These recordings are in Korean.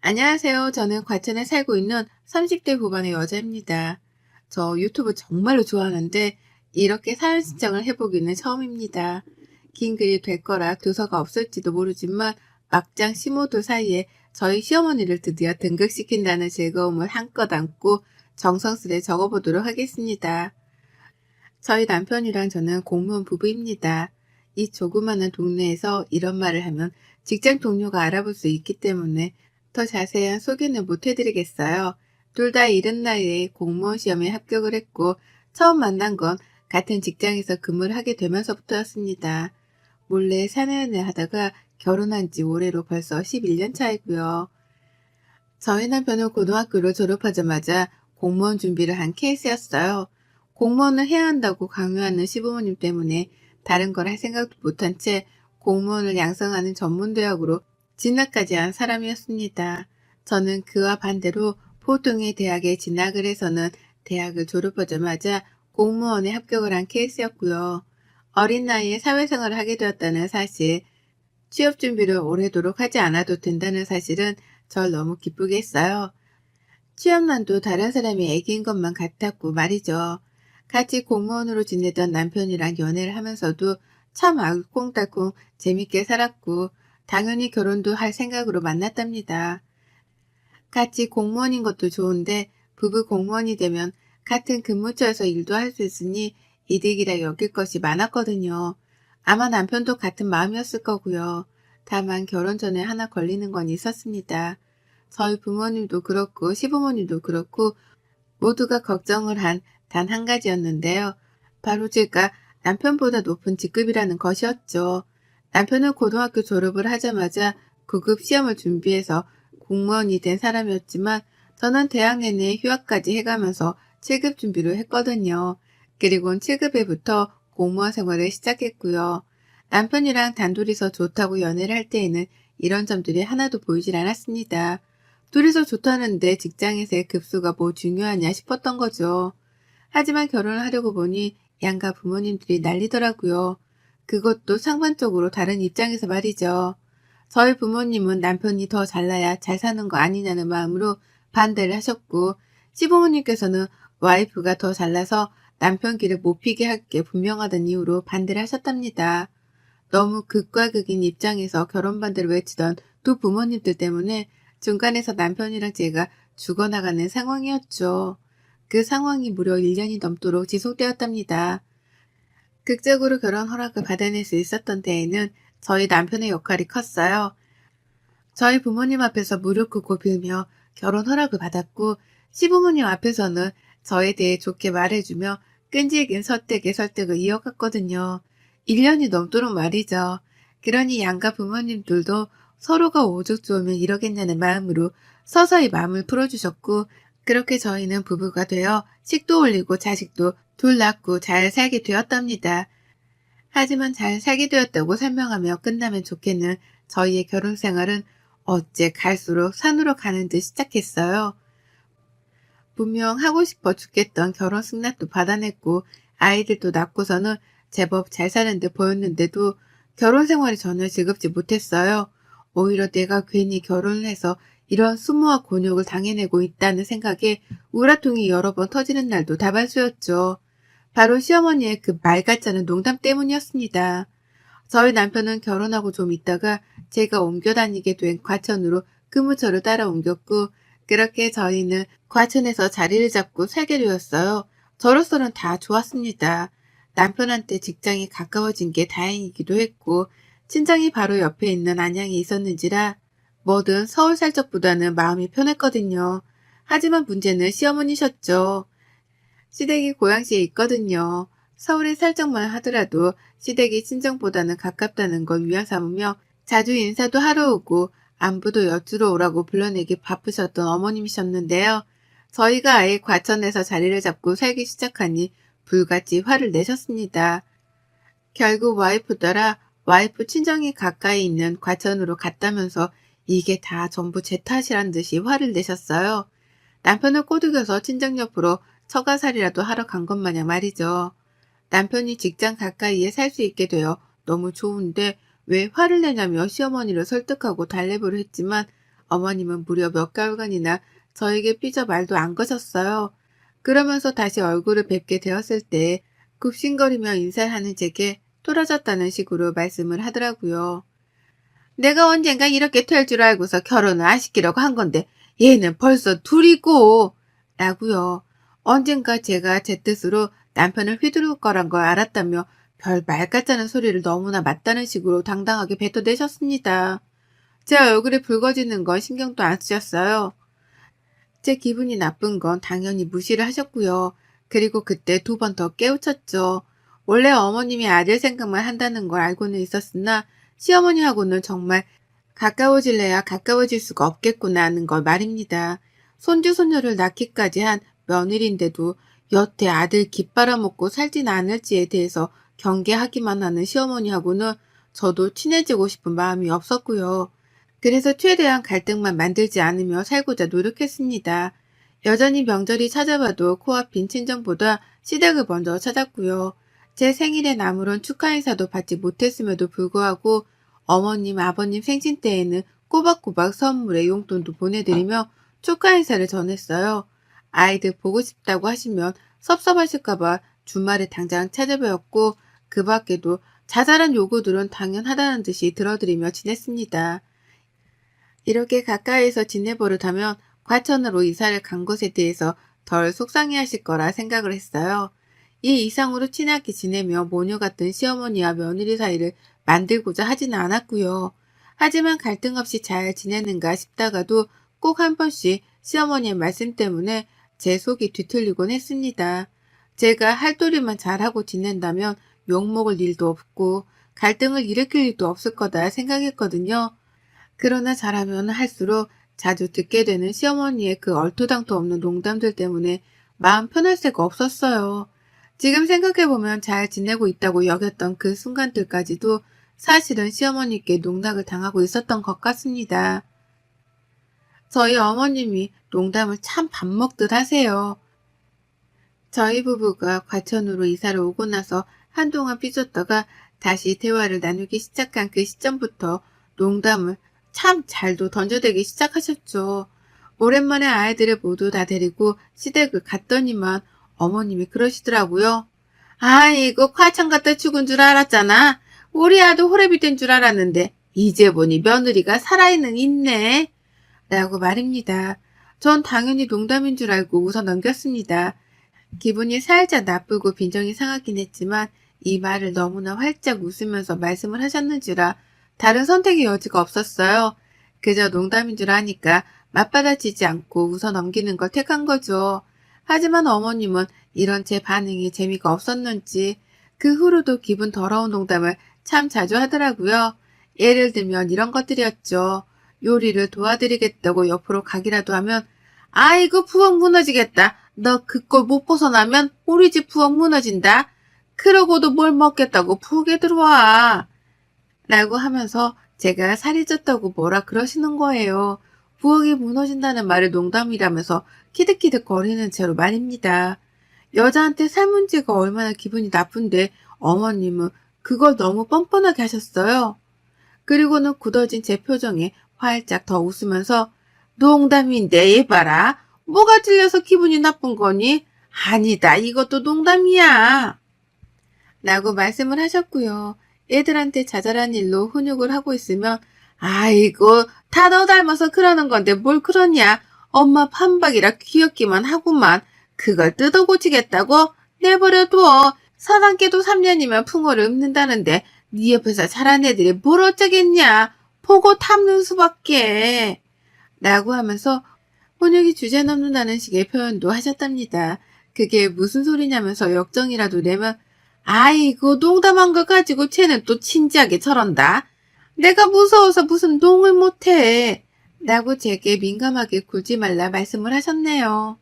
안녕하세요. 저는 과천에 살고 있는 30대 후반의 여자입니다. 저 유튜브 정말로 좋아하는데 이렇게 사연 신청을 해보기는 처음입니다. 긴 글이 될 거라 도서가 없을지도 모르지만 막장 시모들 사이에 저희 시어머니를 드디어 등극시킨다는 즐거움을 한껏 안고 정성스레 적어보도록 하겠습니다. 저희 남편이랑 저는 공무원 부부입니다. 이 조그마한 동네에서 이런 말을 하면 직장 동료가 알아볼 수 있기 때문에 더 자세한 소개는 못 해드리겠어요. 둘 다 이른 나이에 공무원 시험에 합격을 했고 처음 만난 건 같은 직장에서 근무를 하게 되면서부터였습니다. 몰래 사내연애 하다가 결혼한 지 올해로 벌써 11년 차이고요. 저희 남편은 고등학교를 졸업하자마자 공무원 준비를 한 케이스였어요. 공무원을 해야 한다고 강요하는 시부모님 때문에 다른 걸 할 생각도 못한 채 공무원을 양성하는 전문대학으로 진학까지 한 사람이었습니다. 저는 그와 반대로 보통의 대학에 진학을 해서는 대학을 졸업하자마자 공무원에 합격을 한 케이스였고요. 어린 나이에 사회생활을 하게 되었다는 사실, 취업 준비를 오래도록 하지 않아도 된다는 사실은 절 너무 기쁘게 했어요. 취업난도 다른 사람이 애기인 것만 같았고 말이죠. 같이 공무원으로 지내던 남편이랑 연애를 하면서도 참 알콩달콩 재밌게 살았고 당연히 결혼도 할 생각으로 만났답니다. 같이 공무원인 것도 좋은데 부부 공무원이 되면 같은 근무처에서 일도 할 수 있으니 이득이라 여길 것이 많았거든요. 아마 남편도 같은 마음이었을 거고요. 다만 결혼 전에 하나 걸리는 건 있었습니다. 저희 부모님도 그렇고 시부모님도 그렇고 모두가 걱정을 한 단 한 가지였는데요. 바로 제가 남편보다 높은 직급이라는 것이었죠. 남편은 고등학교 졸업을 하자마자 9급 시험을 준비해서 공무원이 된 사람이었지만 저는 대학 내내 휴학까지 해가면서 7급 준비를 했거든요. 그리고는 7급에부터 공무원 생활을 시작했고요. 남편이랑 단둘이서 좋다고 연애를 할 때에는 이런 점들이 하나도 보이질 않았습니다. 둘이서 좋다는데 직장에서의 급수가 뭐 중요하냐 싶었던 거죠. 하지만 결혼을 하려고 보니 양가 부모님들이 난리더라고요. 그것도 상반적으로 다른 입장에서 말이죠. 저희 부모님은 남편이 더 잘나야 잘 사는 거 아니냐는 마음으로 반대를 하셨고, 시부모님께서는 와이프가 더 잘나서 남편 길을 못 피게 할 게 분명하다는 이유로 반대를 하셨답니다. 너무 극과 극인 입장에서 결혼 반대를 외치던 두 부모님들 때문에 중간에서 남편이랑 제가 죽어나가는 상황이었죠. 그 상황이 무려 1년이 넘도록 지속되었답니다. 극적으로 결혼 허락을 받아낼 수 있었던 데에는 저희 남편의 역할이 컸어요. 저희 부모님 앞에서 무릎 꿇고 빌며 결혼 허락을 받았고 시부모님 앞에서는 저에 대해 좋게 말해주며 끈질긴 설득의 설득을 이어갔거든요. 1년이 넘도록 말이죠. 그러니 양가 부모님들도 서로가 오죽 좋으면 이러겠냐는 마음으로 서서히 마음을 풀어주셨고 그렇게 저희는 부부가 되어 식도 올리고 자식도 둘 낳고 잘 살게 되었답니다. 하지만 잘 살게 되었다고 설명하며 끝나면 좋겠는 저희의 결혼 생활은 어째 갈수록 산으로 가는 듯 시작했어요. 분명 하고 싶어 죽겠던 결혼 승낙도 받아냈고 아이들도 낳고서는 제법 잘 사는 듯 보였는데도 결혼 생활이 전혀 즐겁지 못했어요. 오히려 내가 괜히 결혼을 해서 이런 수모와 곤욕을 당해내고 있다는 생각에 우라통이 여러 번 터지는 날도 다반수였죠. 바로 시어머니의 그 말 같지 않은 농담 때문이었습니다. 저희 남편은 결혼하고 좀 있다가 제가 옮겨 다니게 된 과천으로 근무처를 따라 옮겼고 그렇게 저희는 과천에서 자리를 잡고 살게 되었어요. 저로서는 다 좋았습니다. 남편한테 직장이 가까워진 게 다행이기도 했고 친정이 바로 옆에 있는 안양에 있었는지라 뭐든 서울 살 적보다는 마음이 편했거든요. 하지만 문제는 시어머니셨죠. 시댁이 고양시에 있거든요. 서울에 살짝만 하더라도 시댁이 친정보다는 가깝다는 걸 위안 삼으며 자주 인사도 하러 오고 안부도 여쭈러 오라고 불러내기 바쁘셨던 어머님이셨는데요. 저희가 아예 과천에서 자리를 잡고 살기 시작하니 불같이 화를 내셨습니다. 결국 와이프 따라 와이프 친정이 가까이 있는 과천으로 갔다면서 이게 다 전부 제 탓이란 듯이 화를 내셨어요. 남편을 꼬드겨서 친정 옆으로 처가살이라도 하러 간 것 마냥 말이죠. 남편이 직장 가까이에 살 수 있게 되어 너무 좋은데 왜 화를 내냐며 시어머니를 설득하고 달래보려 했지만 어머님은 무려 몇 개월간이나 저에게 삐져 말도 안 거셨어요. 그러면서 다시 얼굴을 뵙게 되었을 때 굽신거리며 인사를 하는 제게 뚫어졌다는 식으로 말씀을 하더라고요. 내가 언젠가 이렇게 될 줄 알고서 결혼을 안 시키려고 한 건데 얘는 벌써 둘이고 라고요. 언젠가 제가 제 뜻으로 남편을 휘두를 거란 걸 알았다며 별 말 같자는 소리를 너무나 맞다는 식으로 당당하게 뱉어내셨습니다. 제 얼굴이 붉어지는 건 신경도 안 쓰셨어요. 제 기분이 나쁜 건 당연히 무시를 하셨고요. 그리고 그때 두 번 더 깨우쳤죠. 원래 어머님이 아들 생각만 한다는 걸 알고는 있었으나 시어머니하고는 정말 가까워질래야 가까워질 수가 없겠구나 하는 걸 말입니다. 손주 손녀를 낳기까지 한 며느리인데도 여태 아들 깃빨아먹고 살진 않을지에 대해서 경계하기만 하는 시어머니하고는 저도 친해지고 싶은 마음이 없었고요. 그래서 최대한 갈등만 만들지 않으며 살고자 노력했습니다. 여전히 명절이 찾아와도 코앞인 친정보다 시댁을 먼저 찾았고요. 제 생일엔 아무런 축하 인사도 받지 못했음에도 불구하고 어머님, 아버님 생신 때에는 꼬박꼬박 선물에 용돈도 보내드리며 축하 인사를 전했어요. 아이들 보고 싶다고 하시면 섭섭하실까봐 주말에 당장 찾아뵈었고 그 밖에도 자잘한 요구들은 당연하다는 듯이 들어드리며 지냈습니다. 이렇게 가까이에서 지내버릇하면 과천으로 이사를 간 것에 대해서 덜 속상해하실 거라 생각을 했어요. 이 이상으로 친하게 지내며 모녀 같은 시어머니와 며느리 사이를 만들고자 하지는 않았고요. 하지만 갈등 없이 잘 지내는가 싶다가도 꼭 한 번씩 시어머니의 말씀 때문에 제 속이 뒤틀리곤 했습니다. 제가 할도리만 잘하고 지낸다면 욕먹을 일도 없고 갈등을 일으킬 일도 없을 거다 생각했거든요. 그러나 잘하면 할수록 자주 듣게 되는 시어머니의 그 얼토당토 없는 농담들 때문에 마음 편할 새가 없었어요. 지금 생각해보면 잘 지내고 있다고 여겼던 그 순간들까지도 사실은 시어머니께 농락을 당하고 있었던 것 같습니다. 저희 어머님이 농담을 참 밥 먹듯 하세요. 저희 부부가 과천으로 이사를 오고 나서 한동안 삐졌다가 다시 대화를 나누기 시작한 그 시점부터 농담을 참 잘도 던져대기 시작하셨죠. 오랜만에 아이들을 모두 다 데리고 시댁을 갔더니만 어머님이 그러시더라고요. 아이고 과천 갔다 죽은 줄 알았잖아. 우리 아들 호래비 된 줄 알았는데 이제 보니 며느리가 살아있는 있네. 라고 말입니다. 전 당연히 농담인 줄 알고 웃어 넘겼습니다. 기분이 살짝 나쁘고 빈정이 상하긴 했지만 이 말을 너무나 활짝 웃으면서 말씀을 하셨는지라 다른 선택의 여지가 없었어요. 그저 농담인 줄 아니까 맞받아치지 않고 웃어 넘기는 걸 택한 거죠. 하지만 어머님은 이런 제 반응이 재미가 없었는지 그 후로도 기분 더러운 농담을 참 자주 하더라고요. 예를 들면 이런 것들이었죠. 요리를 도와드리겠다고 옆으로 가기라도 하면 아이고 부엌 무너지겠다. 너 그 꼴 못 벗어나면 우리 집 부엌 무너진다. 그러고도 뭘 먹겠다고 부엌에 들어와. 라고 하면서 제가 살이 쪘다고 뭐라 그러시는 거예요. 부엌이 무너진다는 말을 농담이라면서 키득키득 거리는 채로 말입니다. 여자한테 살 문제가 얼마나 기분이 나쁜데 어머님은 그걸 너무 뻔뻔하게 하셨어요. 그리고는 굳어진 제 표정에 활짝 더 웃으면서 농담인데 얘 봐라. 뭐가 찔려서 기분이 나쁜 거니? 아니다. 이것도 농담이야. 라고 말씀을 하셨고요. 애들한테 자잘한 일로 훈육을 하고 있으면 아이고 다 너 닮아서 그러는 건데 뭘 그러냐. 엄마 판박이라 귀엽기만 하구만. 그걸 뜯어고치겠다고? 내버려둬. 사단계도 3년이면 풍어를 읊는다는데 네 옆에서 자란 애들이 뭘 어쩌겠냐. 보고 탐는 수밖에. 라고 하면서 훈육이 주제 넘는다는 식의 표현도 하셨답니다. 그게 무슨 소리냐면서 역정이라도 내면 아이고 농담한 거 가지고 쟤는 또 진지하게 저런다. 내가 무서워서 무슨 농을 못해. 라고 제게 민감하게 굴지 말라 말씀을 하셨네요.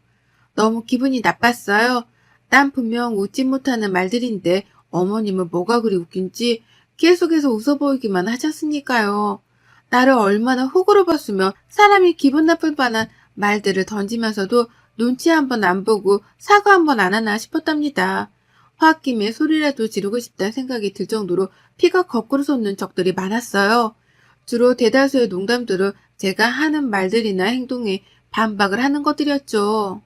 너무 기분이 나빴어요. 난 분명 웃지 못하는 말들인데 어머님은 뭐가 그리 웃긴지 계속해서 웃어 보이기만 하셨으니까요. 나를 얼마나 호구로 봤으면 사람이 기분 나쁠 뻔한 말들을 던지면서도 눈치 한 번 안 보고 사과 한 번 안 하나 싶었답니다. 홧김에 소리라도 지르고 싶다는 생각이 들 정도로 피가 거꾸로 솟는 적들이 많았어요. 주로 대다수의 농담들을 제가 하는 말들이나 행동에 반박을 하는 것들이었죠.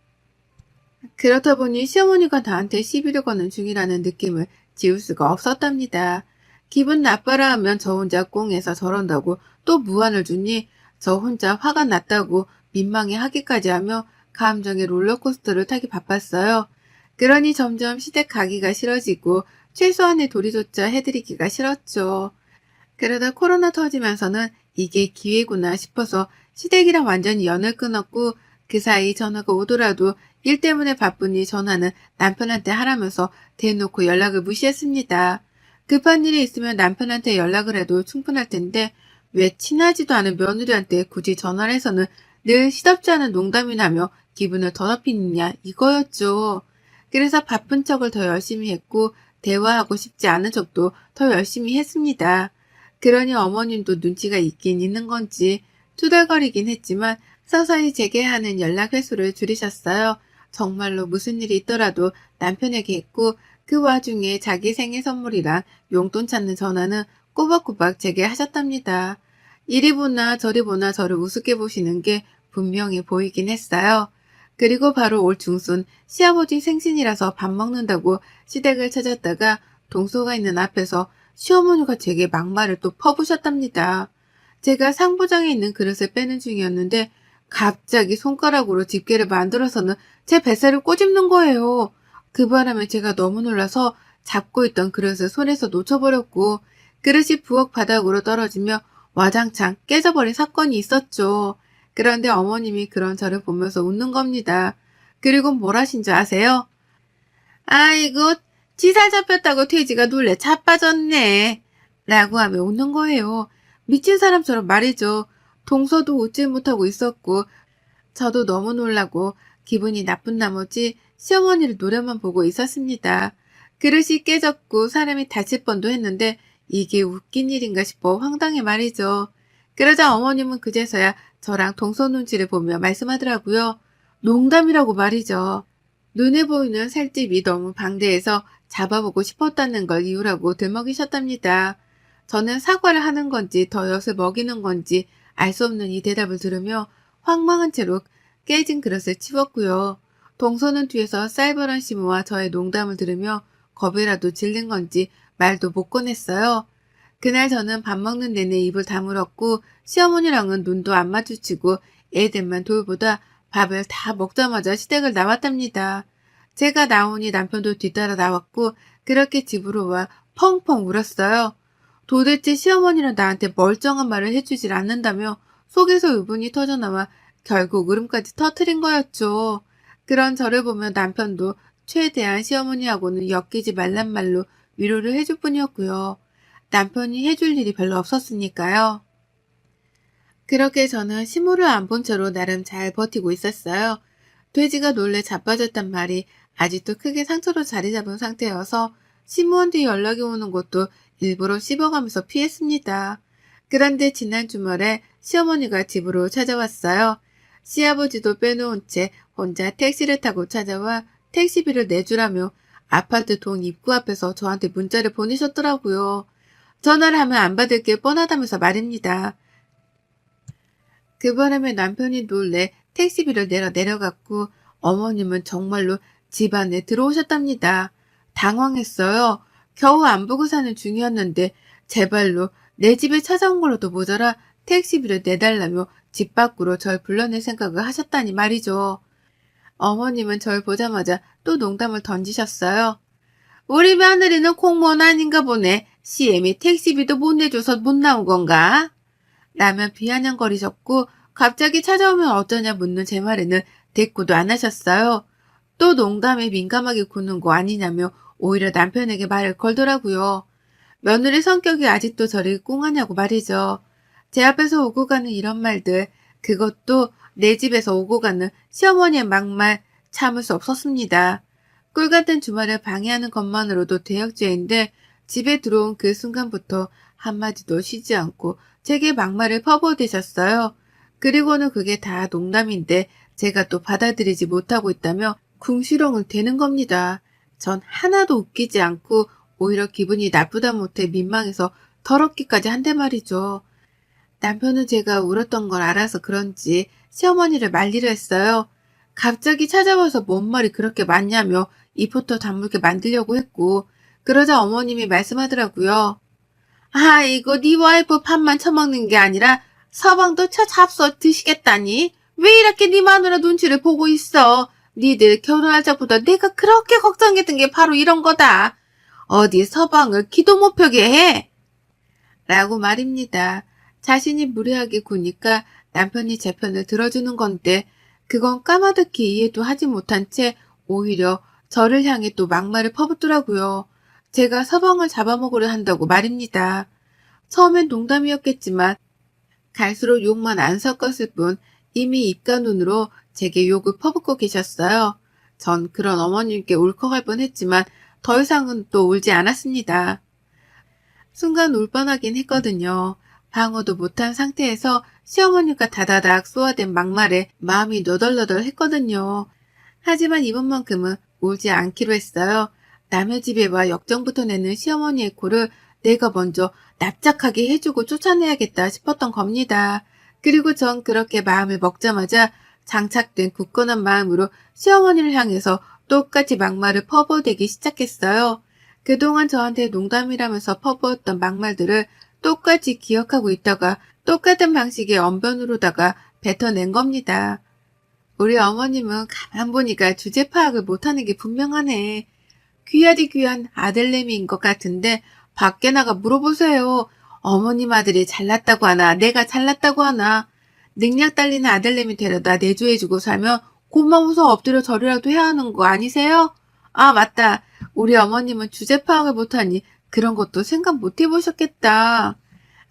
그렇다 보니 시어머니가 나한테 시비를 거는 중이라는 느낌을 지울 수가 없었답니다. 기분 나빠라 하면 저 혼자 꽁해서 저런다고 또 무안을 주니 저 혼자 화가 났다고 민망해 하기까지 하며 감정의 롤러코스터를 타기 바빴어요. 그러니 점점 시댁 가기가 싫어지고 최소한의 도리조차 해드리기가 싫었죠. 그러다 코로나 터지면서는 이게 기회구나 싶어서 시댁이랑 완전히 연을 끊었고 그 사이 전화가 오더라도 일 때문에 바쁘니 전화는 남편한테 하라면서 대놓고 연락을 무시했습니다. 급한 일이 있으면 남편한테 연락을 해도 충분할 텐데 왜 친하지도 않은 며느리한테 굳이 전화를 해서는 늘 시덥지 않은 농담이나 하며 기분을 더럽히느냐 이거였죠. 그래서 바쁜 척을 더 열심히 했고 대화하고 싶지 않은 척도 더 열심히 했습니다. 그러니 어머님도 눈치가 있긴 있는 건지 투덜거리긴 했지만 서서히 제게 하는 연락 횟수를 줄이셨어요. 정말로 무슨 일이 있더라도 남편에게 했고 그 와중에 자기 생일 선물이랑 용돈 찾는 전화는 꼬박꼬박 제게 하셨답니다. 이리 보나 저리 보나 저를 우습게 보시는 게 분명히 보이긴 했어요. 그리고 바로 올 중순 시아버지 생신이라서 밥 먹는다고 시댁을 찾았다가 동서가 있는 앞에서 시어머니가 제게 막말을 또 퍼부셨답니다. 제가 상부장에 있는 그릇을 빼는 중이었는데 갑자기 손가락으로 집게를 만들어서는 제 뱃살을 꼬집는 거예요. 그 바람에 제가 너무 놀라서 잡고 있던 그릇을 손에서 놓쳐버렸고 그릇이 부엌 바닥으로 떨어지며 와장창 깨져버린 사건이 있었죠. 그런데 어머님이 그런 저를 보면서 웃는 겁니다. 그리고 뭘 하신 줄 아세요? 아이고, 지살 잡혔다고 돼지가 놀래 자빠졌네. 라고 하며 웃는 거예요. 미친 사람처럼 말이죠. 동서도 웃질 못하고 있었고 저도 너무 놀라고 기분이 나쁜 나머지 시어머니를 노려만 보고 있었습니다. 그릇이 깨졌고 사람이 다칠 뻔도 했는데 이게 웃긴 일인가 싶어 황당해 말이죠. 그러자 어머님은 그제서야 저랑 동서 눈치를 보며 말씀하더라고요. 농담이라고 말이죠. 눈에 보이는 살집이 너무 방대해서 잡아보고 싶었다는 걸 이유라고 들먹이셨답니다. 저는 사과를 하는 건지 더 엿을 먹이는 건지 알 수 없는 이 대답을 들으며 황망한 채로 깨진 그릇을 치웠고요. 동서는 뒤에서 쌀벌한 시무와 저의 농담을 들으며 겁이라도 질린 건지 말도 못 꺼냈어요. 그날 저는 밥 먹는 내내 입을 다물었고 시어머니랑은 눈도 안 마주치고 애들만 돌보다 밥을 다 먹자마자 시댁을 나왔답니다. 제가 나오니 남편도 뒤따라 나왔고 그렇게 집으로 와 펑펑 울었어요. 도대체 시어머니는 나한테 멀쩡한 말을 해주질 않는다며 속에서 의분이 터져나와 결국 울음까지 터트린 거였죠. 그런 저를 보며 남편도 최대한 시어머니하고는 엮이지 말란 말로 위로를 해줄 뿐이었고요. 남편이 해줄 일이 별로 없었으니까요. 그렇게 저는 시무를 안 본 채로 나름 잘 버티고 있었어요. 돼지가 놀래 자빠졌단 말이 아직도 크게 상처로 자리 잡은 상태여서 시무한테 연락이 오는 것도 일부러 씹어가면서 피했습니다. 그런데 지난 주말에 시어머니가 집으로 찾아왔어요. 시아버지도 빼놓은 채 혼자 택시를 타고 찾아와 택시비를 내주라며 아파트 동 입구 앞에서 저한테 문자를 보내셨더라고요. 전화를 하면 안 받을 게 뻔하다면서 말입니다. 그 바람에 남편이 놀래 택시비를 내려갔고 어머님은 정말로 집 안에 들어오셨답니다. 당황했어요. 겨우 안 보고 사는 중이었는데 제발로 내 집에 찾아온 걸로도 모자라 택시비를 내달라며 집 밖으로 절 불러낼 생각을 하셨다니 말이죠. 어머님은 절 보자마자 또 농담을 던지셨어요. 우리 며느리는 공무원 아닌가 보네. CM이 택시비도 못 내줘서 못 나온 건가? 라며 비아냥거리셨고 갑자기 찾아오면 어쩌냐 묻는 제 말에는 대꾸도 안 하셨어요. 또 농담에 민감하게 구는 거 아니냐며 오히려 남편에게 말을 걸더라고요. 며느리 성격이 아직도 저를 꽁하냐고 말이죠. 제 앞에서 오고 가는 이런 말들, 그것도 내 집에서 오고 가는 시어머니의 막말 참을 수 없었습니다. 꿀 같은 주말을 방해하는 것만으로도 대역죄인데 집에 들어온 그 순간부터 한마디도 쉬지 않고 제게 막말을 퍼부어대셨어요. 그리고는 그게 다 농담인데 제가 또 받아들이지 못하고 있다며 궁시렁을 대는 겁니다. 전 하나도 웃기지 않고 오히려 기분이 나쁘다 못해 민망해서 더럽기까지 한대 말이죠. 남편은 제가 울었던 걸 알아서 그런지 시어머니를 말리려 했어요. 갑자기 찾아와서 뭔 말이 그렇게 많냐며 입부터 다물게 만들려고 했고, 그러자 어머님이 말씀하더라고요. 아, 이거 네 와이프 밥만 처먹는 게 아니라 서방도 처잡숴 드시겠다니? 왜 이렇게 네 마누라 눈치를 보고 있어? 니들 결혼할 적부터 내가 그렇게 걱정했던 게 바로 이런 거다. 어디 서방을 기도 못 펴게 해? 라고 말입니다. 자신이 무례하게 구니까 남편이 제 편을 들어주는 건데 그건 까마득히 이해도 하지 못한 채 오히려 저를 향해 또 막말을 퍼붓더라고요. 제가 서방을 잡아먹으려 한다고 말입니다. 처음엔 농담이었겠지만 갈수록 욕만 안 섞었을 뿐 이미 입과 눈으로 제게 욕을 퍼붓고 계셨어요. 전 그런 어머님께 울컥할 뻔했지만 더 이상은 또 울지 않았습니다. 순간 울 뻔하긴 했거든요. 방어도 못한 상태에서 시어머니가 다다닥 쏘아댄 막말에 마음이 너덜너덜 했거든요. 하지만 이번만큼은 울지 않기로 했어요. 남의 집에 와 역정부터 내는 시어머니의 코를 내가 먼저 납작하게 해주고 쫓아내야겠다 싶었던 겁니다. 그리고 전 그렇게 마음을 먹자마자 장착된 굳건한 마음으로 시어머니를 향해서 똑같이 막말을 퍼부어대기 시작했어요. 그동안 저한테 농담이라면서 퍼부었던 막말들을 똑같이 기억하고 있다가 똑같은 방식의 언변으로다가 뱉어낸 겁니다. 우리 어머님은 가만 보니까 주제 파악을 못하는 게 분명하네. 귀하디 귀한 아들내미인 것 같은데 밖에 나가 물어보세요. 어머님 아들이 잘났다고 하나 내가 잘났다고 하나. 능력 딸리는 아들내미 데려다 내조해주고 살면 고마워서 엎드려 절이라도 해야 하는 거 아니세요? 아, 맞다. 우리 어머님은 주제 파악을 못하니 그런 것도 생각 못 해보셨겠다.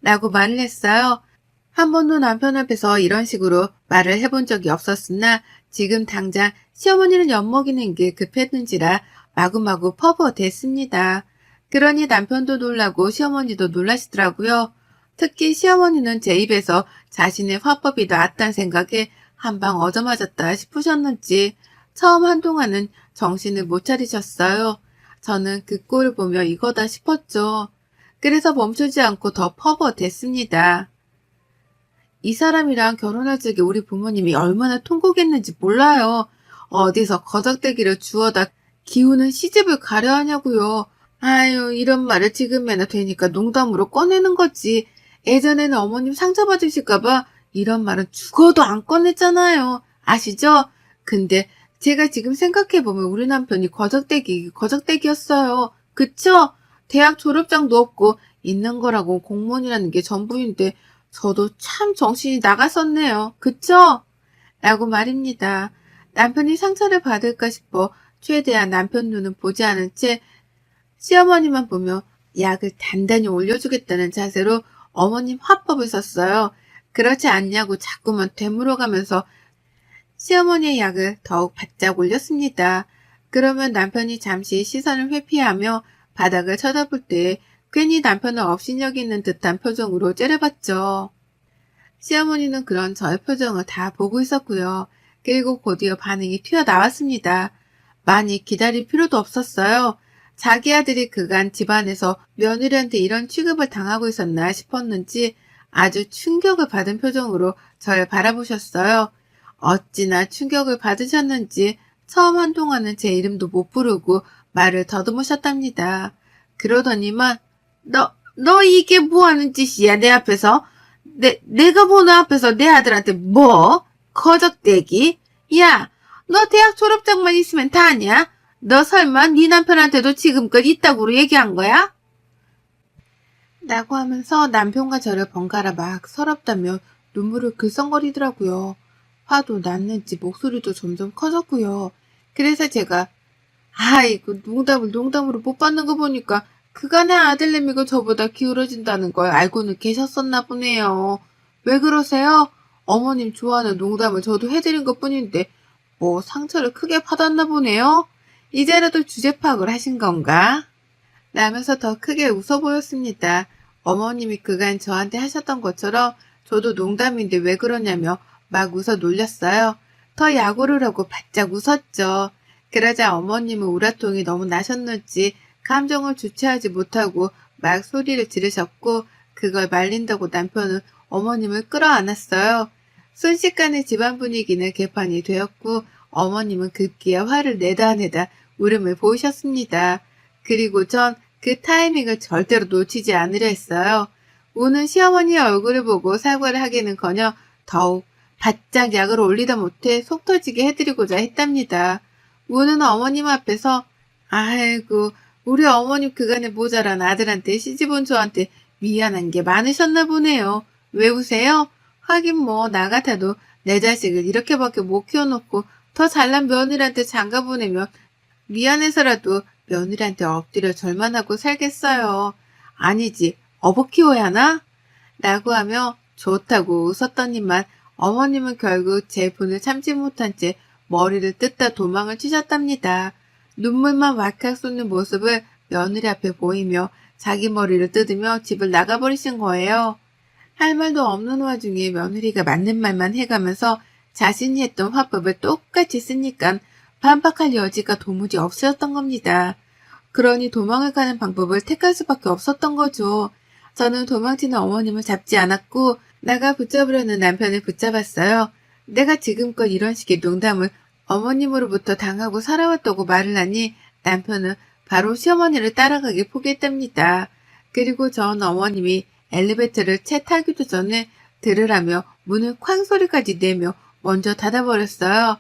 라고 말을 했어요. 한 번도 남편 앞에서 이런 식으로 말을 해본 적이 없었으나 지금 당장 시어머니를 엿먹이는 게 급했는지라 마구마구 퍼부어댔습니다. 그러니 남편도 놀라고 시어머니도 놀라시더라고요. 특히 시어머니는 제 입에서 자신의 화법이 나왔다는 생각에 한방 얻어맞았다 싶으셨는지 처음 한동안은 정신을 못 차리셨어요. 저는 그 꼴을 보며 이거다 싶었죠. 그래서 멈추지 않고 더 퍼부어댔습니다. 이 사람이랑 결혼할 적에 우리 부모님이 얼마나 통곡했는지 몰라요. 어디서 거적대기를 주워다 기우는 시집을 가려 하냐고요. 아유, 이런 말을 지금에나 되니까 농담으로 꺼내는 거지. 예전에는 어머님 상처받으실까봐 이런 말은 죽어도 안 꺼냈잖아요. 아시죠? 근데 제가 지금 생각해보면 우리 남편이 거적대기였어요. 그쵸? 대학 졸업장도 없고 있는 거라고 공무원이라는 게 전부인데 저도 참 정신이 나갔었네요. 그쵸? 라고 말입니다. 남편이 상처를 받을까 싶어 최대한 남편 눈은 보지 않은 채 시어머니만 보며 약을 단단히 올려주겠다는 자세로 어머님 화법을 썼어요. 그렇지 않냐고 자꾸만 되물어가면서 시어머니의 약을 더욱 바짝 올렸습니다. 그러면 남편이 잠시 시선을 회피하며 바닥을 쳐다볼 때 괜히 남편을 업신여기는 듯한 표정으로 째려봤죠. 시어머니는 그런 저의 표정을 다 보고 있었고요. 그리고 곧이어 반응이 튀어나왔습니다. 많이 기다릴 필요도 없었어요. 자기 아들이 그간 집안에서 며느리한테 이런 취급을 당하고 있었나 싶었는지 아주 충격을 받은 표정으로 저를 바라보셨어요. 어찌나 충격을 받으셨는지 처음 한동안은 제 이름도 못 부르고 말을 더듬으셨답니다. 그러더니만 너 이게 뭐하는 짓이야 내 앞에서? 내가 보는 앞에서 내 아들한테 뭐? 거적대기? 야, 너 대학 졸업장만 있으면 다냐? 너 설마 네 남편한테도 지금껏 이따구로 얘기한 거야? 라고 하면서 남편과 저를 번갈아 막 서럽다며 눈물을 글썽거리더라고요. 화도 났는지 목소리도 점점 커졌고요. 그래서 제가 아이고 농담을 농담으로 못 받는 거 보니까 그간의 아들내미가 저보다 기울어진다는 걸 알고는 계셨었나 보네요. 왜 그러세요? 어머님 좋아하는 농담을 저도 해드린 것뿐인데 뭐 상처를 크게 받았나 보네요. 이제라도 주제 파악을 하신 건가? 라면서 더 크게 웃어 보였습니다. 어머님이 그간 저한테 하셨던 것처럼 저도 농담인데 왜 그러냐며 막 웃어 놀렸어요. 더 야구를 하고 바짝 웃었죠. 그러자 어머님은 우라통이 너무 나셨는지 감정을 주체하지 못하고 막 소리를 지르셨고 그걸 말린다고 남편은 어머님을 끌어안았어요. 순식간에 집안 분위기는 개판이 되었고 어머님은 급기야 화를 내다 울음을 보이셨습니다. 그리고 전 그 타이밍을 절대로 놓치지 않으려 했어요. 우는 시어머니의 얼굴을 보고 사과를 하기는커녕 더욱 바짝 약을 올리다 못해 속 터지게 해드리고자 했답니다. 우는 어머님 앞에서 아이고 우리 어머님 그간에 모자란 아들한테 시집온 저한테 미안한 게 많으셨나 보네요. 왜 우세요? 하긴 뭐 나 같아도 내 자식을 이렇게밖에 못 키워놓고 더 잘난 며느리한테 장가 보내면 미안해서라도 며느리한테 엎드려 절만 하고 살겠어요. 아니지 어버 키워야 하나? 라고 하며 좋다고 웃었더니만 어머님은 결국 제 분을 참지 못한 채 머리를 뜯다 도망을 치셨답니다. 눈물만 왈칵 쏟는 모습을 며느리 앞에 보이며 자기 머리를 뜯으며 집을 나가버리신 거예요. 할 말도 없는 와중에 며느리가 맞는 말만 해가면서 자신이 했던 화법을 똑같이 쓰니까 반박할 여지가 도무지 없었던 겁니다. 그러니 도망을 가는 방법을 택할 수밖에 없었던 거죠. 저는 도망치는 어머님을 잡지 않았고 나가 붙잡으려는 남편을 붙잡았어요. 내가 지금껏 이런 식의 농담을 어머님으로부터 당하고 살아왔다고 말을 하니 남편은 바로 시어머니를 따라가길 포기했답니다. 그리고 전 어머님이 엘리베이터를 채 타기도 전에 들으라며 문을 쾅 소리까지 내며 먼저 닫아버렸어요.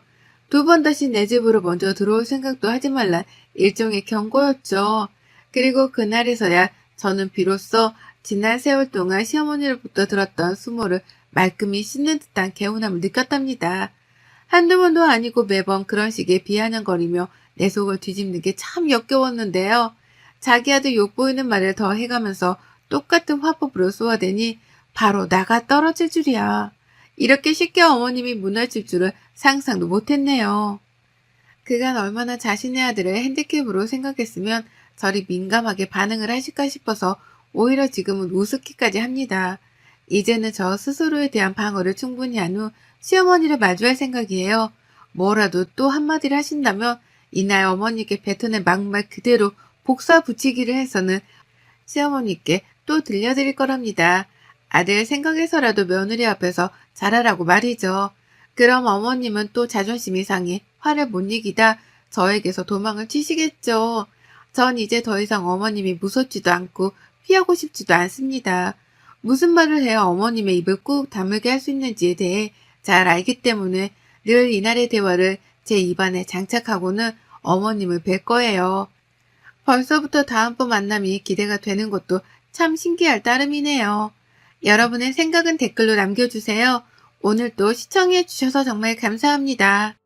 두 번 다시 내 집으로 먼저 들어올 생각도 하지 말란 일종의 경고였죠. 그리고 그날에서야 저는 비로소 지난 세월 동안 시어머니로부터 들었던 수모를 말끔히 씻는 듯한 개운함을 느꼈답니다. 한두 번도 아니고 매번 그런 식의 비아냥거리며 내 속을 뒤집는 게 참 역겨웠는데요. 자기 아들 욕보이는 말을 더 해가면서 똑같은 화법으로 쏘아대니 바로 나가 떨어질 줄이야. 이렇게 쉽게 어머님이 무너질 줄은 상상도 못했네요. 그간 얼마나 자신의 아들을 핸디캡으로 생각했으면 저리 민감하게 반응을 하실까 싶어서 오히려 지금은 우습기까지 합니다. 이제는 저 스스로에 대한 방어를 충분히 한 후 시어머니를 마주할 생각이에요. 뭐라도 또 한마디를 하신다면 이날 어머니께 뱉어낸 막말 그대로 복사 붙이기를 해서는 시어머니께 또 들려드릴 거랍니다. 아들 생각해서라도 며느리 앞에서 잘하라고 말이죠. 그럼 어머님은 또 자존심이 상해 화를 못 이기다 저에게서 도망을 치시겠죠. 전 이제 더 이상 어머님이 무섭지도 않고 피하고 싶지도 않습니다. 무슨 말을 해야 어머님의 입을 꾹 다물게 할 수 있는지에 대해 잘 알기 때문에 늘 이날의 대화를 제 입안에 장착하고는 어머님을 뵐 거예요. 벌써부터 다음번 만남이 기대가 되는 것도 참 신기할 따름이네요. 여러분의 생각은 댓글로 남겨주세요. 오늘도 시청해 주셔서 정말 감사합니다.